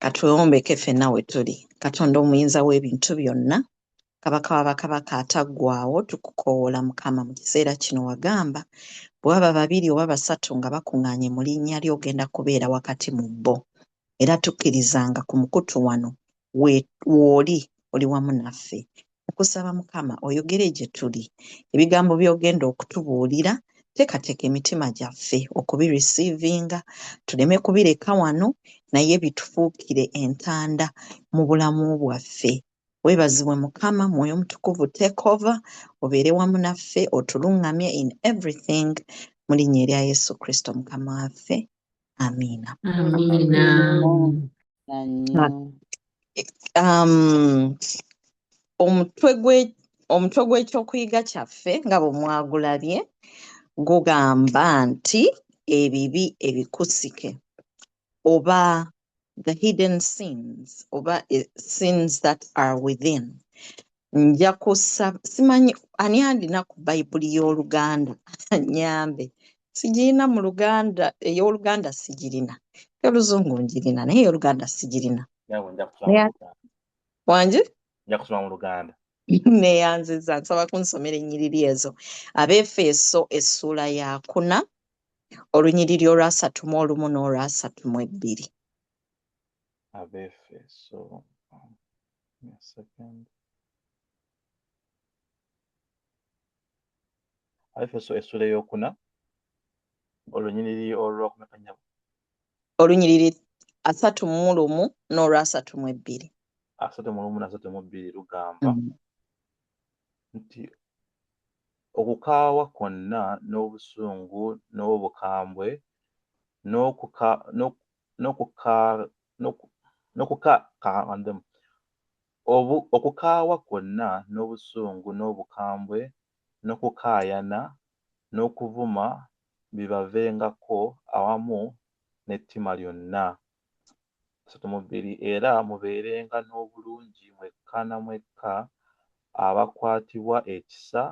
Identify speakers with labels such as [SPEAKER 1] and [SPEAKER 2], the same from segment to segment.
[SPEAKER 1] Katwewombeke ffenna we tuli. Katonda omuyinza w'ebintu byonna, kabaka w'abakabaka ataggwaawo, tukukoowoola Mukama mu kiseera kino wagamba bwe baba babiri oba basatu nga bakuŋŋaanye mu linnya lyo ogenda kubeera wakati mu bo. Era tukkirizanga ku mukutu wano w'oli oli wamu naffe. Okusaba Mukama oyogere gye tuli. Ebigambo by'ogenda okutubuulira teekateeka emitima gyaffe okubireceivinga, tuleme kubireka wano naye bitufuukire entanda mu bulamu bwaffe. Weebazibwe Mukama, Mwoyo Mutukuvu take over, obeere wamu naffe, otuluŋŋamye in everything, mu linnya erya Yesu Kristo Mukama waffe. Amiina.
[SPEAKER 2] Amina.
[SPEAKER 1] Omutwe gw'ekyokuyiga kyaffe nga bwe mwagulabye gugamba nti ebibi ebikusike oba the hidden sins oba sins that are within. Nja kusaba, simanyi ani andina ku Bayibuli y'Oluganda annyambe. Sigirina mu Luganda, ey'Oluganda sigirina. Ey'Oluzungu njirina naye ey'Oluganda sigirina. Wangi?
[SPEAKER 3] Nja kusoma mu Luganda.
[SPEAKER 1] Neeyanziza, nsaba kunsomera ennyiriri ezo. Abeefeso essuula ya 4 olunyiriri olwa 31 n'olwa 32.
[SPEAKER 3] Abeefeso Abeefeso essuula ey'okuna olunyiriri olw'okumekanya
[SPEAKER 1] olunyiriri 31 n'olwa 32.
[SPEAKER 3] 31 na 32 lugamba nti okukaawa kwonna n'obusungu n'obukambwe okukaawa kwonna n'obusungu n'obukambwe n'okukaayana n'okuvuma bibavengako awamu n'ettima lyonna. 32 Era mubeerenga n'obulungi mwekka na mwekka abakwatibwa ekisa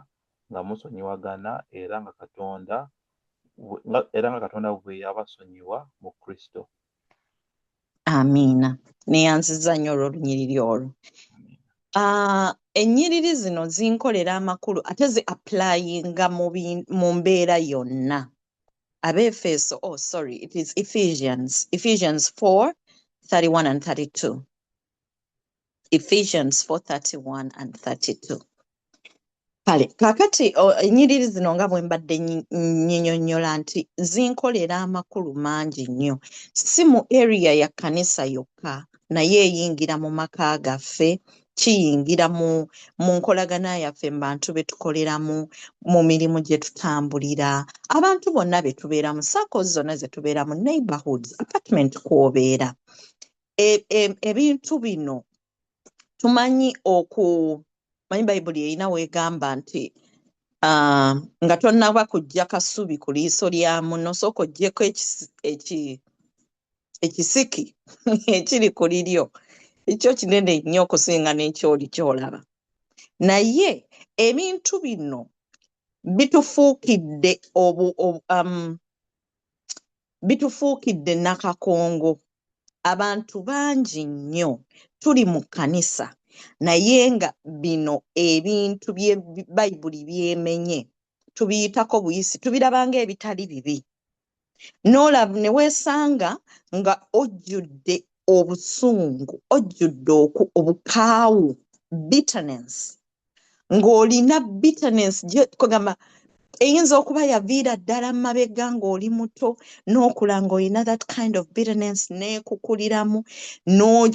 [SPEAKER 3] nga musonyiwagana era nga Katonda bwe yabasonyiwa mu Kristo.
[SPEAKER 1] Amiina. Neeyanziza nnyo olw'olunyiriri olwo. Ennyiriri zino zinkolera amakulu ate zi applyinga mu mbeera yonna. Abeefeso, it is Ephesians 4:31 and 32. Ephesians 4:31 and 32. Kale, kakati ennyiriri zino nga bwe mbadde nnyinnyonnyola nti zinkolera amakulu mangi nnyo. Si mu area ya kkanisa yokka, naye eyingira mu maka gaffe, kiyingira mu nkolagana yaffe mu bantu be tukoleramu, mu mirimu gye tutambulira, abantu bonna be tubeeramu, circles zonna ze tubeeramu, neighborhoods, apartment kw'obeera. Ebintu bino tumanyi manyi Bayibuli erina weegamba nti nga tonnaba kujja kasubi ku liiso lya munno sooka oggyeko ekisiki ekiri ku liryo. Ekyo kinene nnyo okusinga n'ekyoli ky'olaba. Naye ebintu bino bitufuukidde nakakongo. Abantu bangi nnyo tuli mu kkanisa naye nga bino ebintu bye Bayibuli byemenye tubiyitako buyisi, tubiraba ng'ebitali bibi. N'olaba ne weesanga nga ojjudde obusungu, ojjudde obukaawu, bitterness, ng'olina bitterness kwegamba eyinza okuba yaviira ddala mu mabega ng'oli muto n'okula ng'olina that kind of bitterness n'ekukuliramu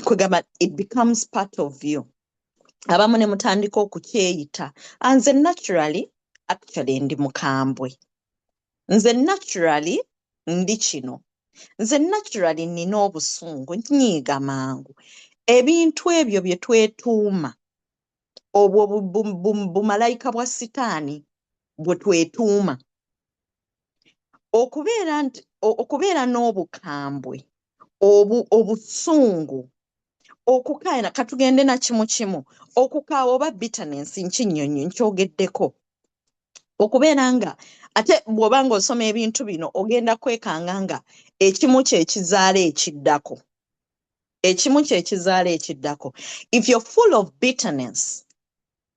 [SPEAKER 1] kwegamba it becomes part of you. Abamu ne mutandika okukyeyita. Nze actually ndi mukambwe. Nze naturally ndi kino. Nze naturally nina obusungu, nyiiga mangu. Ebintu ebyo bye twetuuma, obwo bumalayika bwa sitaani bwe twetuuma. Okubeera n'obukambwe, obusungu, okukaayana, katugende na kimu, okukaawa oba bitterness nkinnyonnyo nkyogeddeko. Okubeera nga ate bw'oba ng'osoma ebintu bino ogenda kwekanga nga ekimu kye kizaala ekiddako. ekimu kyekizaala ekiddako. If you're full of bitterness,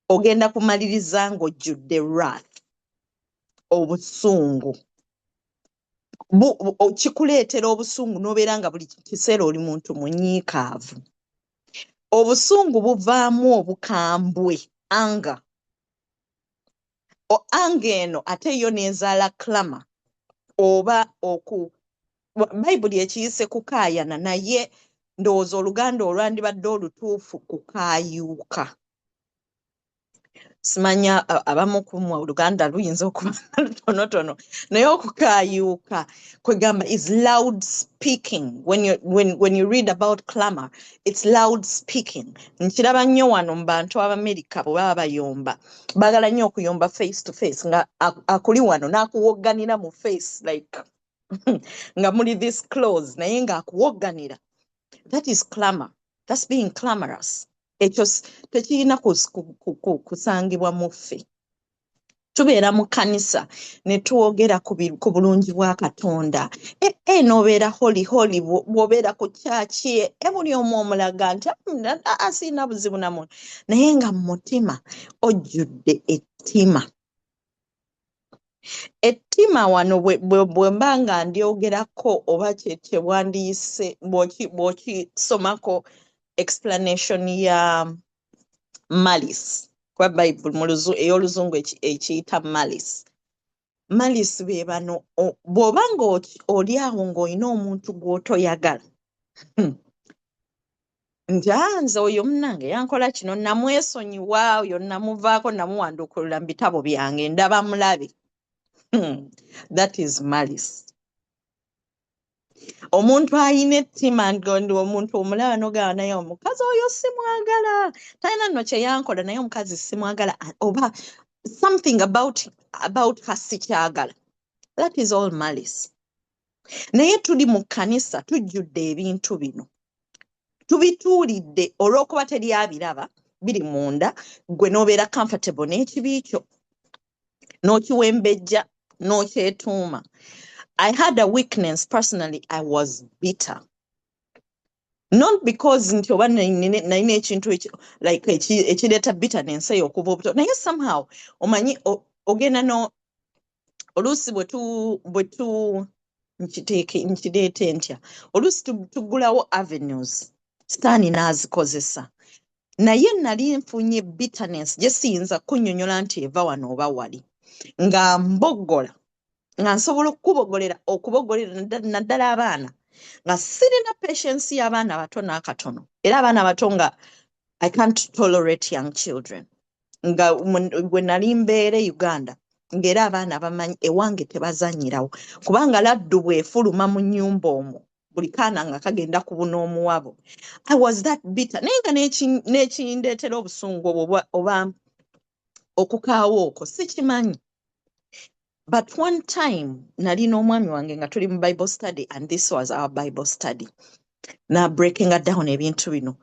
[SPEAKER 1] ogenda kumaliriza ng'ojjudde wrath, obusungu. Kikuleetera obusungu n'obeera nga buli kiseera oli muntu munyiikaavu. Obusungu buvaamu obukambwe, anga. Anga eno ate yo n'ezaala clama oba Bayibuli ekiyise kukaayana, naye ndowooza Oluganda olwandibadde olutuufu kukaayuuka. Simanya abamu ku mmwe Oluganda luyinza okuba tonotono, naye okukaayuuka kwegamba is loud speaking. When you read about clamor, it's loud speaking. Nkiraba nnyo wano mu bantu Abamerika bwe baba bayomba, baagala nnyo okuyomba face to face, nga akuli wano n'akuwogganira mu face like nga muli this close, naye ng'akuwogganira. That is clamor. That's being clamorous. Ekyo tekirina kusangibwa mu ffe. Tubeera mu kkanisa ne twogera ku bulungi bwa Katonda. N'obeera holy bw'obeera ku kyaki, buli omu omulaga nti asiina buzibu namu, naye nga mu mutima ojjudde ettima. Ettima wano bwe mba nga ndyogerako oba kye wandiyise bw'okisomako explanation ya malice kwa Bible ey'Oluzungu ekiyita malice. Malice be bano bw'oba nga oli awo ng'olina omuntu gw'otoyagala. Nti nze oyo munnange yankola kino, namwesonyiwa, oyo namuvaako, namuwandukulira mu bitabo byange, ndaba mulabe. That is malice. Omuntu ayina ettima ndi omuntu omulaba n'ogamba naye omukazi oyo simwagala, talina nno kye yankola naye omukazi simwagala, oba something about her sikyagala. That is all malice. Naye tuli mu kkanisa tujjudde ebintu bino. Tubituulidde olw'okuba teri abiraba, biri munda, gwe n'obeera comfortable n'ekibi kyo, n'okiwembejja, n'okyetuuma. I had a weakness personally. I was bitter. Not because nti oba nalina ekintu like ekireeta bitterness okuva obuto, naye somehow omanyi ogenda no oluusi bwetu nkireete ntya, oluusi tugulawo avenues sitaani n'azikozesa, naye nali nfunye bitterness gye siyinza kunnyonnyola nti eva wano oba wali, nga mboggola, nga nsobola okubogolera naddala abaana, nga sirina patience y'abaana bato n'akatono, era abaana bato nga I can't tolerate young children. Nga bwe nali mbeere Uganda, ng'era abaana bamanyi ewange tebazannyirawo, kubanga laddu bw'efuluma mu nnyumba omwo, buli kaana nga kagenda kubuna omuwabo. I was that bitter. Naye nga n'ekindeetera obusungu oba okukaawo okwo sikimanyi. But one time, nali n'omwami wange nga tuli mu Bible study, and this was our Bible study. Na breaking down ebintu bino.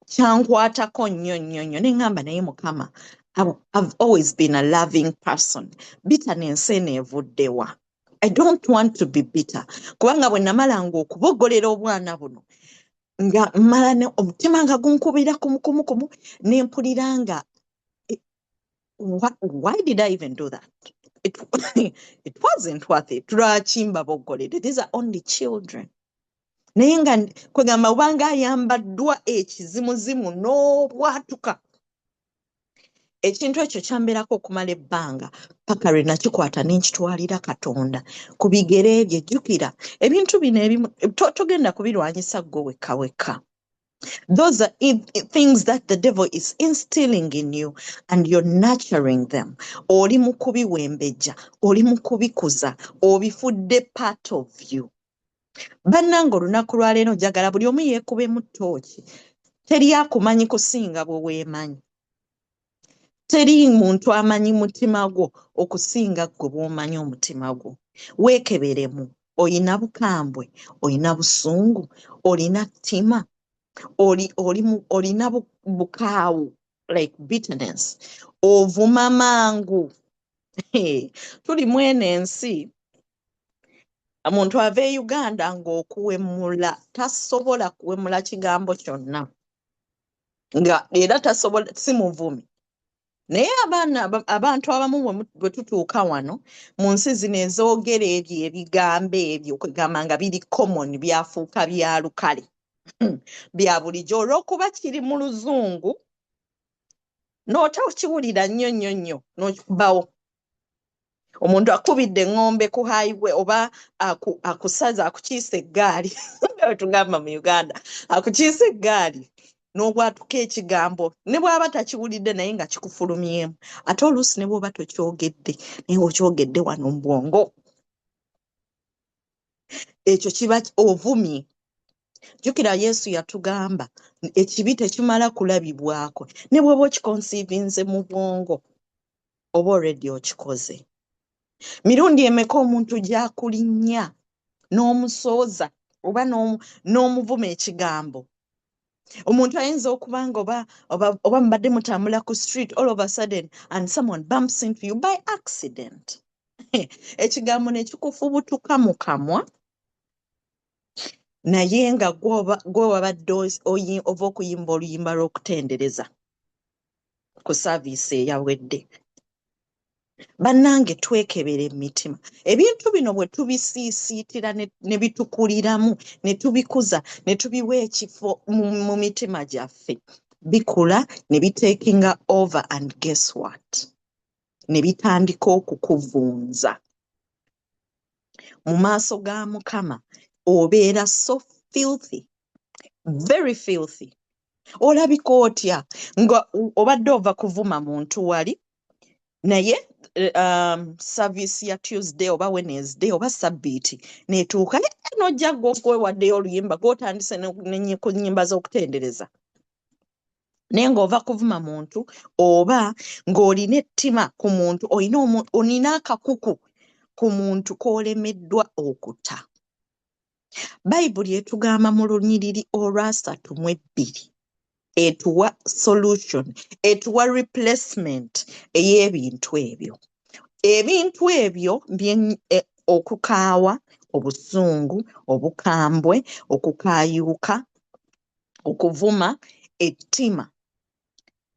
[SPEAKER 1] Kyankwatako nnyo ne ngamba naye Mukama, I've always been a loving person. Bitterness enevuddewa. I don't want to be bitter. Kubanga bwe namalanga okubogolera obwana buno, nga mala omutima nga gunkubira kumu, ne mpuliranga, why did I even do that? It wasn't worth it. Lwaki mbabogolere? These are only children. Naye nga kwegamba obanga ayambaddwa ekizimuzimu n'obwatuka. Ekintu ekyo kyambeerako okumala ebbanga paka lwe nakikwata n'enkitwalira Katonda ku bigere bye. Jjukira ebintu bino ebimu togenda kubirwanyisa ggwe wekka. Those are things that the devil is instilling in you and you're nurturing them. Oli mu kubiwembejja, oli mu kubikuza, obifudde part of you. Bannange olunaku lwaleero njagala buli omu yeekube mu ttooki. Teri akumanyi kusinga bwe weemanyi. Teri muntu amanyi mutima gwo okusinga ggwe bw'omanyi omutima gwo. Weekeberemu. Oyina bukambwe, oyina busungu, olina ttima. Olina bukaawu, like bitterness, ovuma mangu. Tuli mwene ensi, Omuntu ava e Uganda ng'okuwemula tasobola kuwemula kigambo kyonna nga era tasobola si muvumi. Naye abantu abamu bwe tutuuka wano mu nsi zino ezoogera ebyo ebigambo ebyo kwegamba nga biri common byafuuka bya lukale bya bulijjo olw'okuba kiri mu Luzungu n'otakiwulira nnyo n'okikubawo. Omuntu akubidde eŋŋombe ku highway oba akusaza akukiisa eggaali nga bwe tugamba mu Uganda akukiisa eggaali n'obwatuka ekigambo ne bw'aba takiwulidde naye nga kikufulumyemu ate oluusi ne bw'oba tokyogedde naye okyogedde wano mu bwongo ekyo kiba ovumye. Jjukira Yesu yatugamba ekibi tekimala kulabibwako ne bw'oba okikonsiivinze mu bwongo oba already okikoze. Mirundi emeka omuntu gy'akulinnya n'omusooza oba n'omuvuma ekigambo. Omuntu ayinza okuba nga oba mubadde mutambula ku street all of a sudden and someone bumps into you by accident. Ekigambo ne kikufubutuka mu kamwa naye nga gwe wabadde ova okuyimba oluyimba lw'okutendereza ku saaviisi eyawedde. Bannange twekebera emitima. Ebintu bino bwe tubisiisiitira ne bitukuliramu ne tubikuza ne tubiwa ekifo mu mitima gyaffe bikula ne bitakinga over and guess what? Ne bitandika okukuvunza. Mu maaso ga Mukama obeera so filthy, very filthy. Olabika otya nga obadde ova kuvuma muntu wali naye service ya Tuesday oba Wednesday oba Sabbiiti netuuka n'ojja gwewaddeyo oluyimba gw'otandise ku nnyimba z'okutendereza naye ng'ova kuvuma muntu oba ng'olina ettima ku muntu olina akakuku ku muntu k'olemeddwa okuta. Bayibuli etugamba mu lunyiriri olwa 3:2 etuwa solution, etuwa replacement ey'ebintu ebyo. Ebintu ebyo okukaawa, obusungu, obukambwe, okukaayuuka, okuvuma, ettima.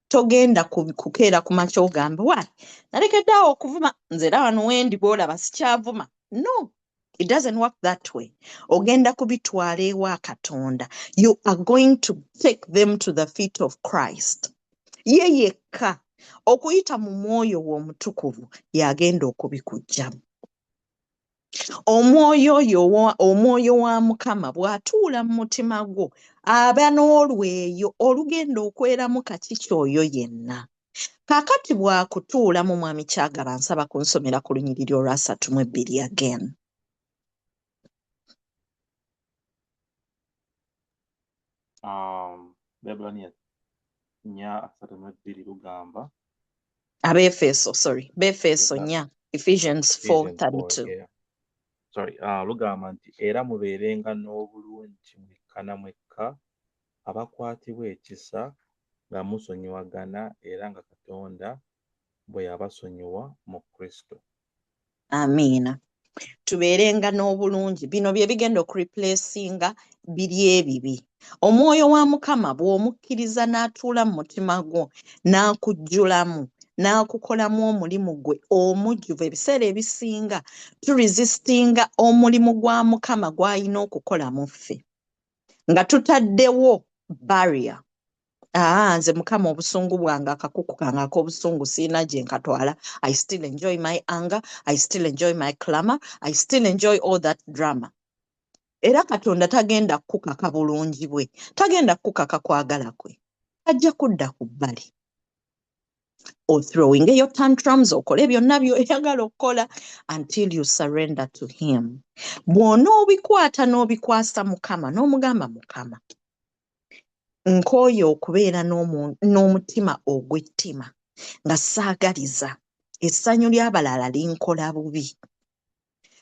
[SPEAKER 1] Togenda kukeera ku makya ogambe wayi nalekedde awo okuvuma nze era wano wendi bw'olaba sikyavuma. No, it doesn't work that way. Ogenda kubitwala ewa Katonda. You are going to take them to the feet of Christ. Ye yekka okuyita mu mwoyo w'omutukuvu y'agenda okubikuggyamu. Omwoyo wa Mukama bw'atuula mu mutima gwo aba n'olweyo olugenda okweramu kakiki oyo yenna. Kaakati bw'akutuula mu mwami Kyagaba nsaba kunsomera ku lunyiriri olwa 3:2 again.
[SPEAKER 3] Bebulaniya 4:3 lugamba.
[SPEAKER 1] Befeso 4, Ephesians 4:32.
[SPEAKER 3] Lugamba nti era mubeerenga n'obulungi mwekka mwekka abakwatibwa ekisa nga musonyiwagana era nga Katonda bwe yabasonyiwa mu Kristo.
[SPEAKER 1] Amiina. Tubeerenga n'obulungi. Bino bye bigenda okureplacinga biri ebibi. Omwoyo wa Mukama bw'omukkiriza n'atuula mu mutima gwo n'akujjulamu n'akukolamu omulimu gwe omujjuvu. Ebiseera ebisinga turesistinga omulimu gwa Mukama gw'alina okukola mu ffe nga tutaddewo barrier. Nze Mukama obusungu bwange akakuku kange ak'obusungu siina gye nkatwala. I still enjoy my anger. I still enjoy my clamor. I still enjoy all that drama. Era Katonda tagenda kukaka bulungi bwe. Tagenda kukaka kwagala kwe. Ajja kudda ku bbali. Throwing your tantrums okole byonna by'oyagala okukola until you surrender to him. Bw'ona obikwata n'obikwasa Mukama n'omugamba Mukama nkooye okubeera n'omutima ogw'ettima nga saagaliza essanyu ly'abalala linkola bubi.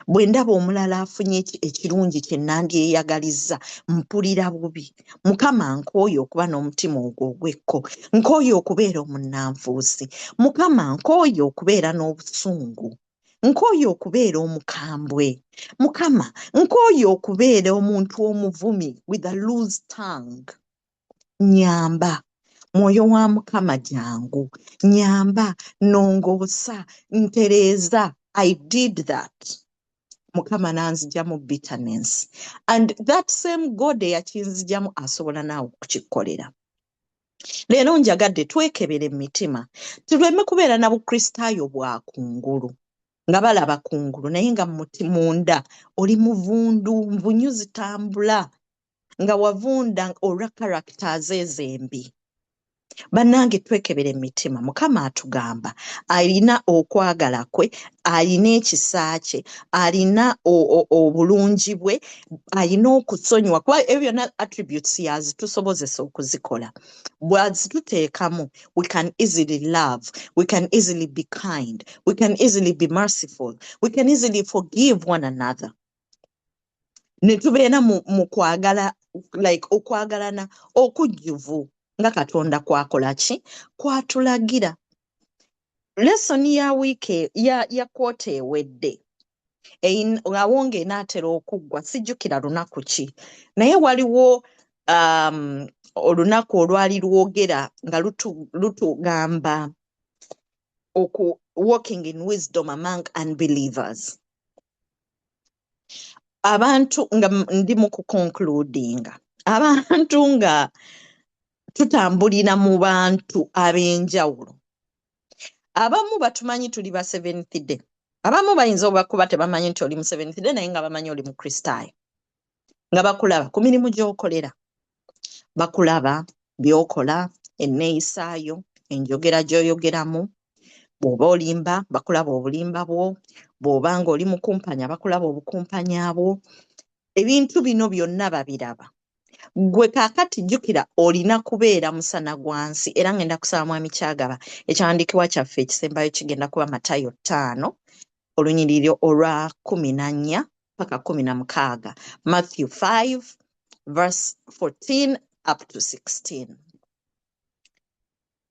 [SPEAKER 1] Bwe ndaba omulala afunye ekirungi kye nandyeyagalizza mpulira bubi. Mukama nkooye okuba n'omutima ogwo ogw'ekko. Nkooye okubeera omunnanfuusi. Mukama nkooye okubeera n'obusungu. nkooye okubeera omukambwe. Mukama, nkooye okubeera omuntu omuvumi with a loose tongue. Nyamba. Mwoyo wa Mukama jangu. Nyamba, nongoosa, ntereeza. I did that. Mukama nanzija mu bitterness. And that same God eyakinzijamu asobola naawe okukikolera. Leero njagadde twekebere emitima. Tuleme kubeera na bukristaayo bwa kungulu. Nga balaba kungulu naye nga munda oli muvundu, nvunyu zitambula. Nga wavunda olwa characters ezembi. Bannange twekebere emitima. Mukama atugamba alina okwagala kwe, alina ekisa kye, alina obulungi bwe, alina okusonyiwa kuba ebyo byonna attributes yazitusobozesa okuzikola. Bw'azituteekamu, we can easily love, we can easily be kind, we can easily be merciful, we can easily forgive one another. Ne tubeera mu kwagala, like okwagalana okujjuvu nga Katonda kwakola ki? Kwatulagira. Lesoni ya wiiki ya kwota ewedde. Awo ng'enaatera okuggwa sijjukira lunaku ki. Naye waliwo olunaku olwali lwogera nga lutugamba walking in wisdom among unbelievers. Abantu nga ndi mu kuconcludinga. Abantu nga tutambulira mu bantu ab'enjawulo. Abamu batumanyi tuli ba Seventh Day. Abamu bayinza okuba tebamanyi nti oli mu Seventh Day naye nga bamanyi oli mu Kristaayo. Nga bakulaba ku mirimu gy'okolera. Bakulaba by'okola, enneeyisaayo, enjogera gy'oyogeramu. Bw'oba olimba, bakulaba obulimba bwo. Bw'oba ng'oli mukumpanya, bakulaba obukumpanya bwo. Ebintu bino byonna babiraba. Gwe kaakati jjukira olina kubeera musana gwa nsi. Era ngenda kusaba Mwami Kyagaba ekyawandiikibwa kyaffe ekisembayo kigenda kuba Matayo 5 olunyiriri olwa 14 paka 16. Matthew 5 verse 14 up to 16.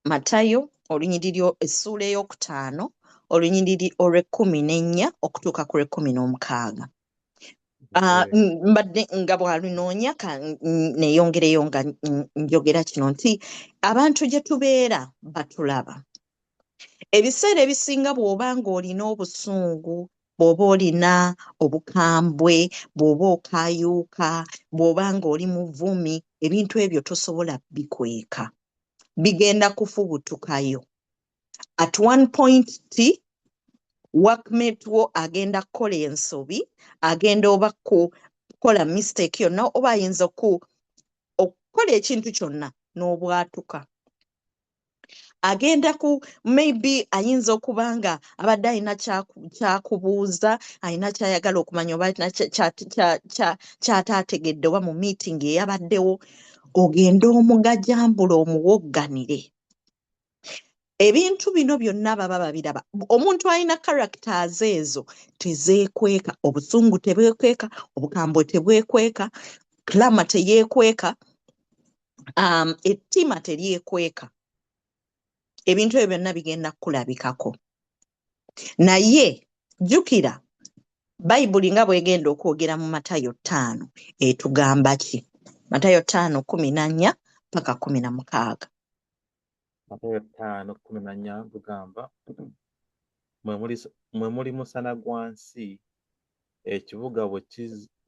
[SPEAKER 1] Matayo olunyiriri essuula ey'okutaano olunyiriri olw'e14 okutuuka ku lw'e16. Mbadde nga bw'alunoonya neeyongereyo nga njogera kino nti abantu gye tubeera batulaba. Ebiseera ebisinga bw'oba ng'olina obusungu, bw'oba olina obukambwe, bw'oba okaayuuka, bw'oba ng'oli muvumi, ebintu ebyo tosobola bikweka. Bigenda kufubutukayo. At one point workmate wo agenda kukola ensobi, agenda oba kukola mistake yonna oba ayinza okukola ekintu kyonna n'obwatuka. Agenda maybe ayinza okuba nga abadde alina kyakubuuza, alina kyayagala okumanya oba alina kyataategedde oba mu meeting eyabaddewo, ogenda omugajambula omuwogganire. Ebintu bino byonna baba babiraba. Omuntu alina characters ezo tezeekweka. Obusungu tebwekweka, obukambwe tebwekweka, clama teyeekweka, ettima teryekweka. Ebintu ebyo byonna bigenda kulabikako. Naye jjukira Bayibuli nga bw'egenda okwogera mu Matayo 5 etugamba ki? Matayo 5:14 paka 16.
[SPEAKER 3] Matayo 5:14 bugamba mwe muli musana gwa nsi, ekibuga bwe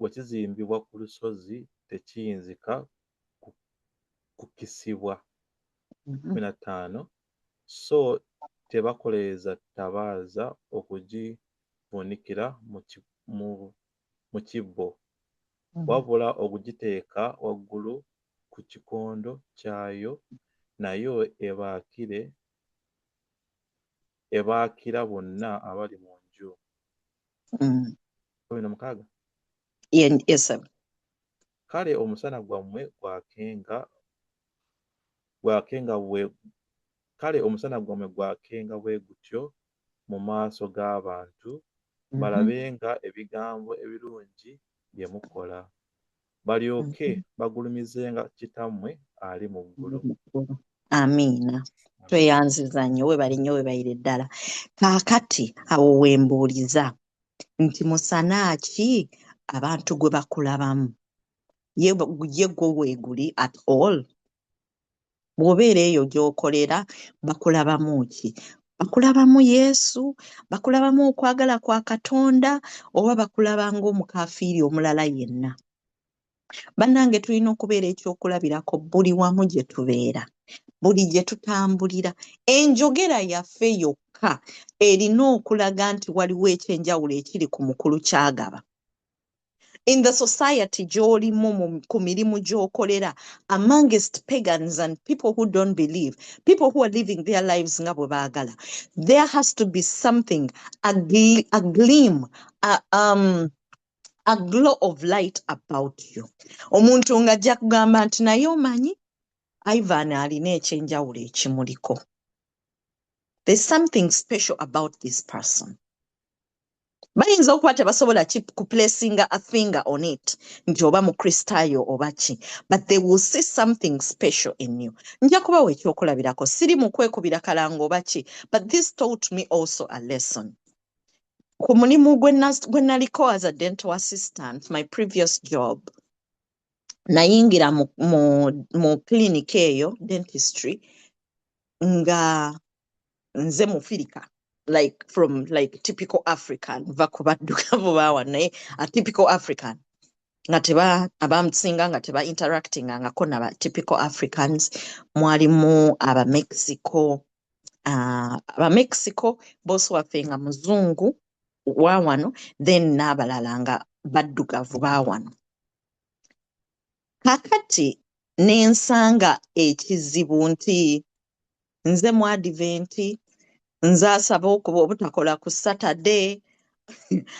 [SPEAKER 3] kizimbibwa ku lusozi tekiyinzika kukisibwa. 15 So tebakoleeza ttabaaza okugivuunikira mu kibbo, wabula okugiteeka waggulu ku kikondo kyayo, nayo ebaakira bonna abali mu nju. 16
[SPEAKER 1] Yes, sir.
[SPEAKER 3] Kale omusana gwammwe gwakenga bwe gutyo mu maaso g'abantu, balabenga ebigambo ebirungi bye mukola, balyoke bagulumizenga Kitammwe ali mu ggulu.
[SPEAKER 1] Amiina. Tweyanziza nnyo webali nnyo webayire ddala. Kaakati awo wembuuliza nti musana ki abantu gwe bakulabamu ye gwe weeguli at all? Bw'obeera eyo gy'okolera bakulabamu ki? Bakulabamu Yesu, bakulabamu okwagala kwa Katonda, oba bakulaba ng'omukafiiri omulala yenna? Bannange tulina okubeera ekyokulabirako buli wamu gye tubeera, buli gye tutambulira. Enjogera yaffe yokka erina okulaga nti waliwo ekyenjawulo ekiri ku mukulu kyagaba. In the society gy'olimu ku mirimu gy'okolera, amongst pagans and people who don't believe, people who are living their lives nga bwe baagala, there has to be something, a gleam, a glow of light about you. Omuntu ng'ajja kugamba nti naye omanyi Ivan alina ekyenjawulo ekimuliko. There's something special about this person. Bayinza okuba tebasobola kuplacinga a finger on it nti oba mukristaayo oba ki, but they will see something special in you. Nja kubawa ekyokulabirako, siri mu kwekubira kalanga oba ki, but this taught me also a lesson. Ku mulimu gwe naliko as a dental assistant, my previous job, nayingira mu clinic eyo, dentistry, nga nze mufirika. Like from like typical African, vakubaddugavu bawa naye a typical African. Nga teba abamusinga nga teba interacting nga kona ba typical Africans, mwalimu aba Mexico bosi waffe nga muzungu wa wano, then n'abalala nga baddugavu ba wano. Kakati nensanga ekizibu nti nze mu adventi, nze asaba okuba obutakola ku Saturday,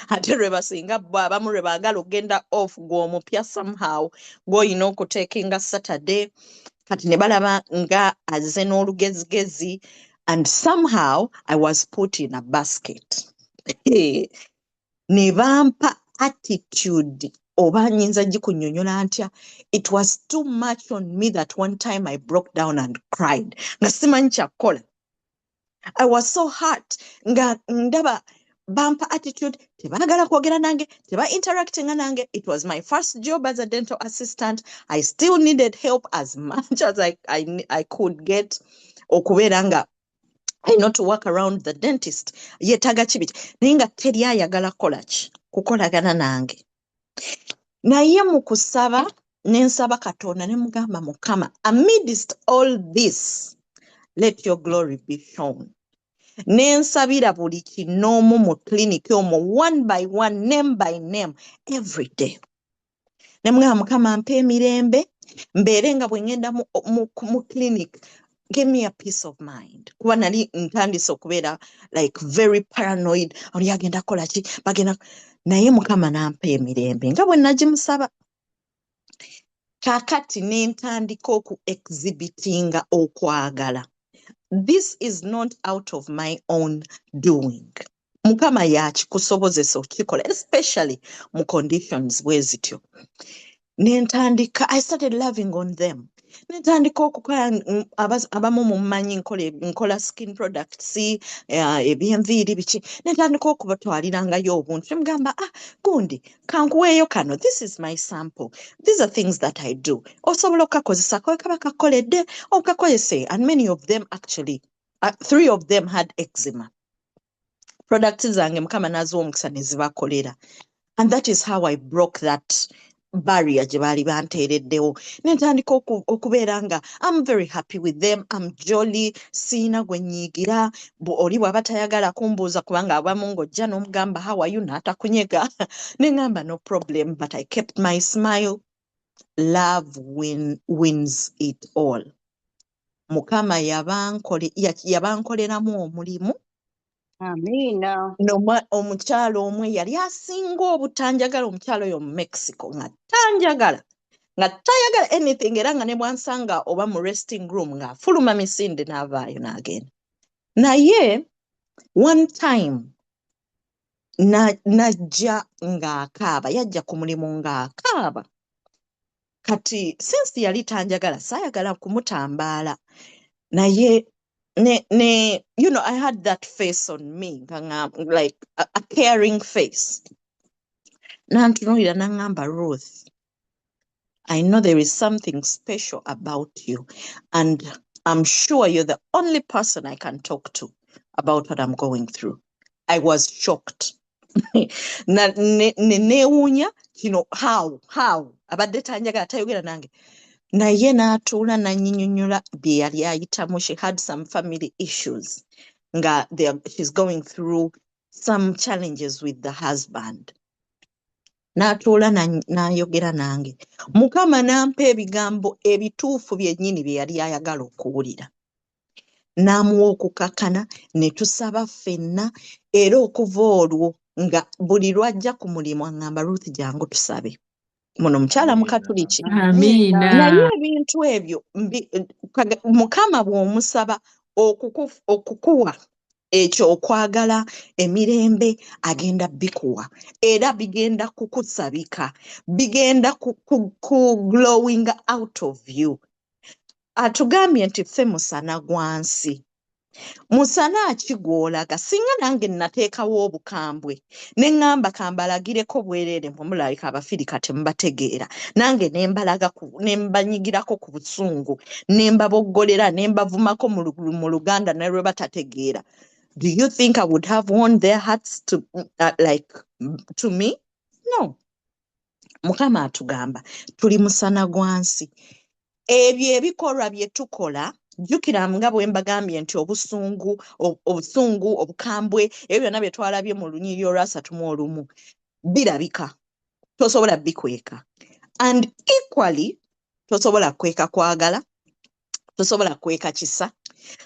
[SPEAKER 1] ate lwe basinga abamu lwe baagala okugenda off gw'omupya somehow gw'olina okuteekinga Saturday, kati ne balaba nga azze n'olugezigezi, and somehow I was put in a basket. Ne bampa attitude oba nyinza gikunnyonnyola ntya, it was too much on me that one time I broke down and cried nga simanyi kyakukola. I was so hurt nga ndaba bampa attitude, tebaagala kwogera nange, teba interacting nange. It was my first job as a dental assistant. I still needed help as much as I could get, okubeera nga I know to work around the dentist. Yetaga kibiti naye nga teri ayagala kukolagana nange. Naye mu kusaba nensaba Katonda ne mugamba Mukama, amidst all this, let your glory be shown. Nensabira buli kinoomu mu clinic omwo, one by one, name by name, every day. Ne mugamba Mukama mpa emirembe, mbeere nga bwe ngenda mu clinic, give me a peace of mind. Kuba nali ntandise okubeera like very paranoid, oli agenda kola ki, bagenda, naye Mukama nampa emirembe nga bwe nagimusaba. Kakati nentandika oku exhibitinga okwagala. This is not out of my own doing. Mukama yakikusobozesa okikola, especially mu conditions bwe zityo. Nentandika, I started loving on them. Nentandika okukola abamu mumanyi nkola skin products, ebyenviiri biki. Nentandika okubatwalirangayo obuntu. Mugamba, gundi, kankuweeyo kano. This is my sample. These are things that I do. Osobola okakozesa kaba kakoledde, okakozese. And many of them actually, 3 of them had eczema. Products zange Mukama nazo omukisa ne zibakolera. And that is how I broke that barrier gye baali banteereddewo. Nentandika okubeera nga I'm very happy with them, I'm jolly, siina gwe nnyiigira. Oli bw'aba tayagala kumbuuza kubanga abamu ng'ojja n'omugamba how are you n'atakunyega, ne ngamba no problem, but I kept my smile. Love wins it all. Mukama yabankoleramu omulimu.
[SPEAKER 2] Amina.
[SPEAKER 1] Omukyalo omwe yali asinga obutanjagala, omukyalo oyo mu Mexico nga tayagala anything, era nga ne bwansanga oba mu resting room nga afuluma misinde n'avaayo n'agenda. Naye one time najja ng'akaaba, yajja ku mulimu ng'akaaba. Kati since yali tanjagala, saayagala kumutambaala, naye you know, I had that face on me, like a caring face. Nantunuulira nangamba, Ruth, I know there is something special about you, and I'm sure you're the only person I can talk to about what I'm going through. I was shocked. Neewuunya, you know, how abadde tanjagala tayogera nange naye n'atuula n'annyinnyonnyola bye yali ayitamu. She had some family issues nga she's going through some challenges with the husband. N'atuula n'ayogera nange, Mukama n'ampa ebigambo ebituufu byennyini bye yali ayagala okuwulira. N'amuwa okukakana ne tusaba ffenna, era okuva olwo nga buli lw'ajja ku mulimu aŋŋamba, Ruth jangu tusabe. Muno mukyala Mukatuliki. Naye ebintu ebyo Mukama bw'omusaba okukuwa ekyo okwagala emirembe, agenda bikuwa, era bigenda kukusabika, bigenda ku glowing out of you. Atugambye nti ffe musana gwa nsi. Musana akigwolaga, singa nange nateekawo obukambwe ne ŋŋamba kambalagireko bwereere mulabika Abafirika temubategeera, nange ne mbanyigirako ku busungu, ne mbaboggolera, ne mbavumako mu Luganda ne lwe batategeera. Do you think I would have won their hearts to me? No. Mukama atugamba tuli musana gwa nsi. Ebyo ebikolwa bye tukola, jjukira nga bwe mbagambye nti obusungu, obukambwe, ebyo byonna bye twalabye mu Lunyiriri olwasatu mu olumu, birabika. Tosobola bikweka. And equally, tosobola kweka kwagala, tosobola kweka kisa,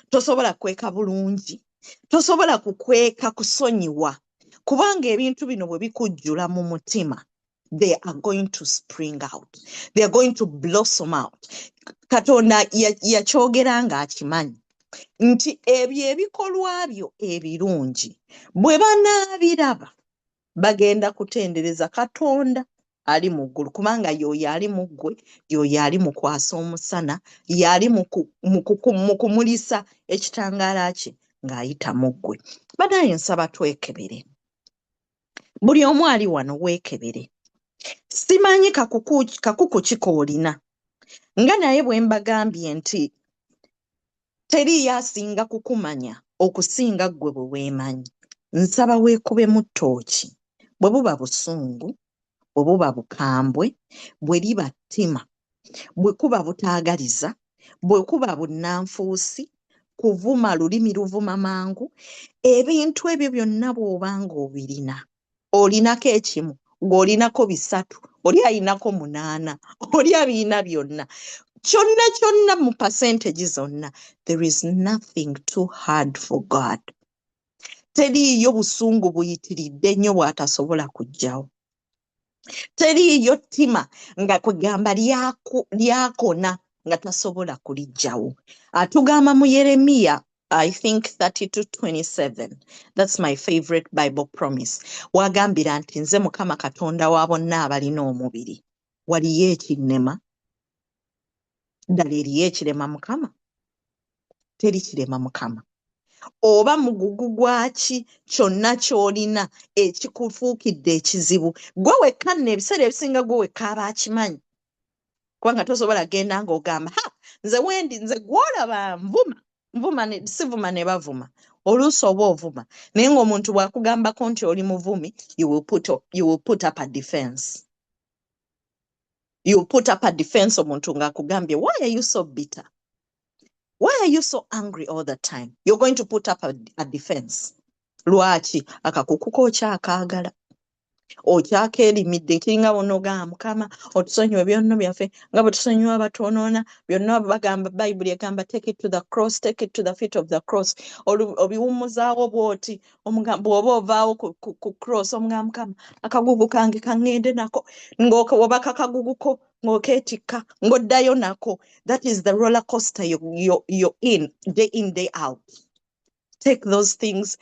[SPEAKER 1] tosobola kweka bulungi, tosobola kukweka kusonyiwa, kubanga ebintu bino bwe bikujjula mu mutima, they are going to spring out. They are going to blossom out. Katonda yakyogera nga akimanyi nti ebyo ebikolwa byo ebirungi bwe banaabiraba bagenda kutendereza Katonda ali mu ggulu, kubanga y'oyo ali mu ggwe, y'oyo ali mu kwasa omusana, y'ali mu kumulisa ekitangaala kye ng'ayita mu ggwe. Banaye nsaba twekebere. Buli omu ali wano weekebere. Simanyi kakuku ki koolina, nga naye bwe mbagambye nti teriiyo asinga kukumanya okusinga ggwe bwe weemanyi. Nsaba weekube mu ttooki, bwe buba busungu, bwe buba bukambwe, bwe liba ttima, bwe kuba butaagaliza, bwe kuba bunnanfuusi, kuvuma lulimi luvuma mangu, ebintu ebyo byonna bw'obanga obirina, olinako ekimu, ng'olinako bisatu, oli alinako 8, oli abirina byonna. Kyonna mu percentage zonna, there is nothing too hard for God. Teriiyo busungu buyitiridde nnyo bw'atasobola kuggyawo. Teriiyo ttima nga kwegamba lyakona nga tasobola kuliggyawo. Atugamba mu Yeremiya, I think 32:27. That's my favorite Bible promise. Wagambira nti nze Mukama Katonda wa bonna abalina omubiri. Waliyo ekinnema? Ddala eriyo ekirema Mukama? Teri kirema Mukama. Oba mugugu gwaki kyonna ky'olina ekikufuukidde ekizibu, gwe wekka nno ebiseera ebisinga gwe wekka aba akimanyi. Kubanga tosobola genda ng'ogamba, nze wendi, nze gw'olaba sivuma ne bavuma. Oluusi oba ovuma, naye ng'omuntu bw'akugambako nti oli muvumi, you will put up a defense. You put up a defense omuntu ng'akugambye, why are you so bitter? Why are you so angry all the time? You're going to put up a defense. Lwaki? Akakuku k'okyakaagala. Okyakeerimidde kiringa bw'onogamba Mukama otusonyiwe byonna byaffe nga bwe tusonyiwa abatwonoona, byonna bagamba Bayibuli egamba take it to the cross, take it to the feet of the cross. Obiwummuzaawo bw'oti bw'oba ovaawo ku cross omugamba Mukama akagugu kange kaŋŋende nako, ng'obaka akagugu ko ng'okeetikka ng'oddayo nako. That is the roller coaster you're in, day out. Take those things,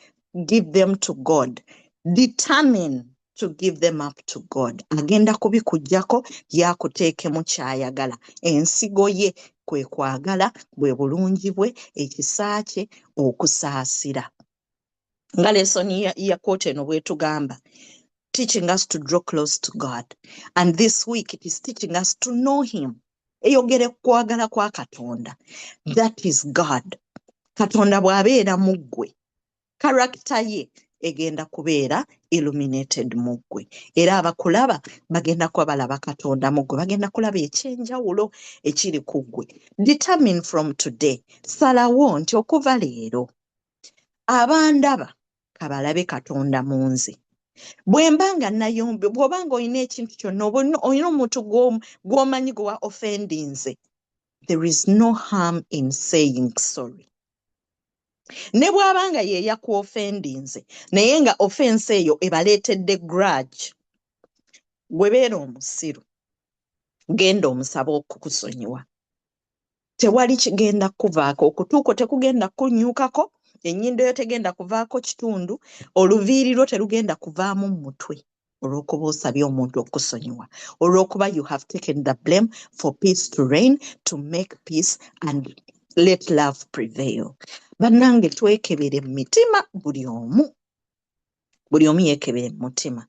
[SPEAKER 1] give them to God. Determine to give them up to God. Agenda kubikujjako yakuteekemu ky'ayagala. Ensigo ye kwe kwagala, bwe bulungi bwe, ekisa kye, okusaasira. Nga lesoni ya quote eno bwetugamba, teaching us to draw close to God. And this week it is teaching us to know him. Eyogere kwagala kwa Katonda. That is God. Katonda bw'abeera mu ggwe, character ye egenda kubeera illuminated mu ggwe. Era abakulaba bagenda kuba balaba Katonda mu ggwe, bagenda kulaba ekyenjawulo ekiri ku ggwe. Determine from today, salawo nti okuva leero abandaba kabalabe Katonda mu nze. Bwembanga nayombe, bwobanga olina ekintu kyonna, olina omuntu gw'omanyi gwa offendinze, there is no harm in saying sorry. Ne bwabanga ye yaku offendinze, naye nga offense eyo ebaleetedde grudge, webeera omusiru, genda omusaba okukusonyiwa. Tewali kigenda kuvaako, okutuuko tekugenda kunyuukako, ennyindo yo tegenda kuvaako kitundu, oluviiri lwo terugenda kuvaamu mutwe olw'okuba osabye omuntu okusonyiwa, olw'okuba you have taken the blame for peace to reign, to make peace and let love prevail. Bannange twekebere mu mitima, buli omu yeekebere mu mutima.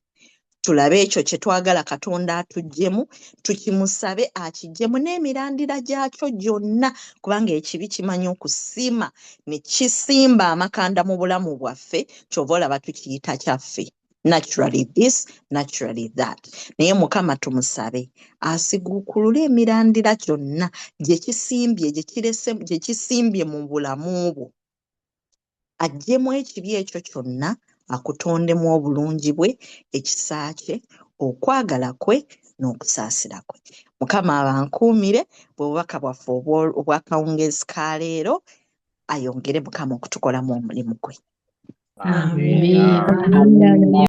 [SPEAKER 1] Tulabe ekyo kye twagala Katonda atuggyemu, tukimusabe akiggyemu n'emirandira gyakyo gyonna, kubanga ekibi kimanyi okusiima ne kisimba amakanda mu bulamu bwaffe, ky'ova olaba tukiyita kyaffe. Naturally this, naturally that. Naye Mukama tumusabe asiguukulule emirandira gyonna gye kisimbye mu bulamu bwo, aggyemu ekibi ekyo kyonna, akutondemu obulungi bwe, ekisa kye, okwagala kwe n'okusaasira kwe. Mukama abankuumire, bw'obubaka bwaffe obw'akawungeezi ka leero, ayongere Mukama okutukolamu omulimu gwe.
[SPEAKER 3] Amina.
[SPEAKER 2] Amen.